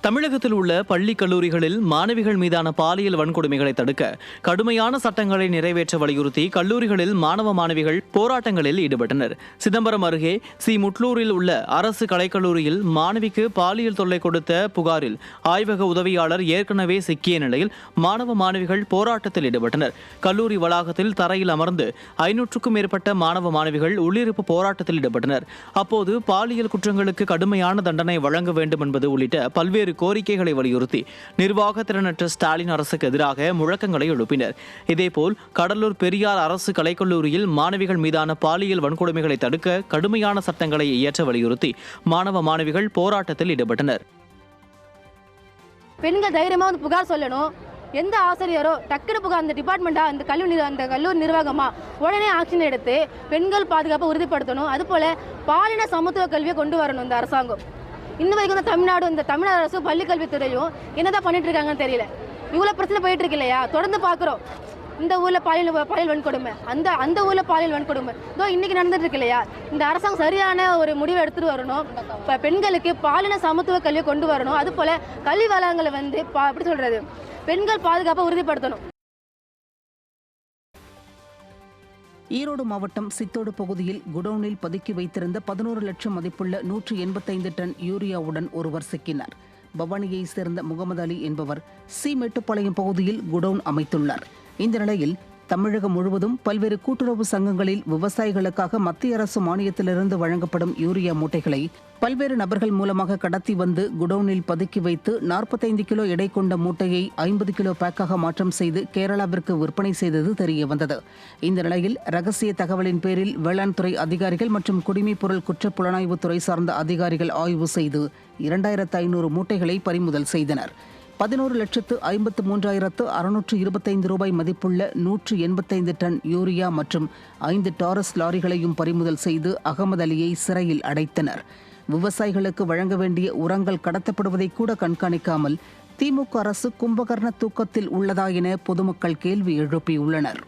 தமிழகத்தில் உள்ள பள்ளி கல்லூரிகளில் மாணவிகள் மீதான பாலியல் வன்கொடுமைகளை தடுக்க கடுமையான சட்டங்களை நிறைவேற்ற வலியுறுத்தி கல்லூரிகளில் மாணவ மாணவிகள் போராட்டங்களில் ஈடுபட்டனர். சிதம்பரம் அருகே முட்லூரில் உள்ள அரசு கலைக்கல்லூரியில் மாணவிக்கு பாலியல் தொல்லை கொடுத்த புகாரில் ஆய்வக உதவியாளர் ஏற்கனவே சிக்கிய நிலையில் மாணவ மாணவிகள் போராட்டத்தில் ஈடுபட்டனர். கல்லூரி வளாகத்தில் தரையில் அமர்ந்து 500க்கும் மேற்பட்ட மாணவ மாணவிகள் உள்ளிருப்பு போராட்டத்தில் ஈடுபட்டனர். அப்போது பாலியல் குற்றங்களுக்கு கடுமையான தண்டனை வழங்க வேண்டும் என்பது உள்ளிட்ட பல்வேறு கோரிக்கைகளை வலியுறுத்தி நிர்வாக திறனற்ற ஸ்டாலின் அரசுக்கு எதிராக முழக்கங்களை எழுப்பினர். இதேபோல் கடலூர் பெரியார் அரசு கலைக்கல்லூரியில் மாணவிகள் மீதான பாலியல் வன்கொடுமைகளை தடுக்க கடுமையான சட்டங்களை இயற்ற வலியுறுத்தி மாணவ மாணவிகள் போராட்டத்தில் ஈடுபட்டனர். பெண்கள் தைரியமா வந்து புகார் சொல்லணும். எந்த ஆசிரியரோ டக்குனு புகார் அந்த டிபார்ட்மெண்ட்டா அந்த கல்லூரி நிர்வாகமா உடனே ஆக்ஷன் எடுத்து பெண்கள் பாதுகாப்பை உறுதிப்படுத்தணும். அதுபோல பாலின சமத்துவ கல்வியை கொண்டு வரணும். இந்த அரசாங்கம் இன்னும் வரைக்கும் இந்த தமிழ்நாடு அரசு பள்ளி கல்வித்துறையும் என்னதான் பண்ணிட்டு இருக்காங்கன்னு தெரியல. இவ்வளவு பிரச்சனை போயிட்டு இருக்கு இல்லையா? தொடர்ந்து பாக்குறோம். இந்த ஊர்ல பாலியல் வன்கொடுமை, அந்த ஊர்ல பாலியல் வன்கொடுமை இதோ இன்னைக்கு நடந்துட்டு இருக்கு இல்லையா? இந்த அரசாங்கம் சரியான ஒரு முடிவை எடுத்துட்டு வரணும். பெண்களுக்கு பாலின சமத்துவ கல்வியை கொண்டு வரணும். அது போல கல்வி வளங்களை வந்து எப்படி சொல்றது, பெண்கள் பாதுகாப்பை உறுதிப்படுத்தணும். ஈரோடு மாவட்டம் சித்தோடு பகுதியில் குடோனில் பதுக்கி வைத்திருந்த 11 லட்சம் மதிப்புள்ள 185 டன் யூரியாவுடன் ஒருவர் சிக்கினார். பவானியை சேர்ந்த முகமது அலி என்பவர் மேட்டுப்பாளையம் பகுதியில் குடோன் அமைத்துள்ளார். இந்த நிலையில் தமிழகம் முழுவதும் பல்வேறு கூட்டுறவு சங்கங்களில் விவசாயிகளுக்காக மத்திய அரசு மானியத்திலிருந்து வழங்கப்படும் யூரியா மூட்டைகளை பல்வேறு நபர்கள் மூலமாக கடத்தி வந்து குடோனில் பதுக்கி வைத்து 45 கிலோ எடை கொண்ட மூட்டையை 50 கிலோ பேக்காக மாற்றம் செய்து கேரளாவிற்கு விற்பனை செய்தது தெரியவந்தது. இந்த நிலையில் ரகசிய தகவலின் பேரில் வேளாண் துறை அதிகாரிகள் மற்றும் குடிமைப் பொருள் குற்றப் புலனாய்வுத்துறை சார்ந்த அதிகாரிகள் ஆய்வு செய்து 2500 மூட்டைகளை பறிமுதல் செய்தனர். 11,53,625 ரூபாய் மதிப்புள்ள 185 டன் யூரியா மற்றும் 5 டாரஸ் லாரிகளையும் பறிமுதல் செய்து அகமது அலியை சிறையில் அடைத்தனர். விவசாயிகளுக்கு வழங்க வேண்டிய உரங்கள் கடத்தப்படுவதை கூட கண்காணிக்காமல் திமுக அரசு கும்பகர்ண தூக்கத்தில் உள்ளதா என பொதுமக்கள் கேள்வி எழுப்பியுள்ளனர்.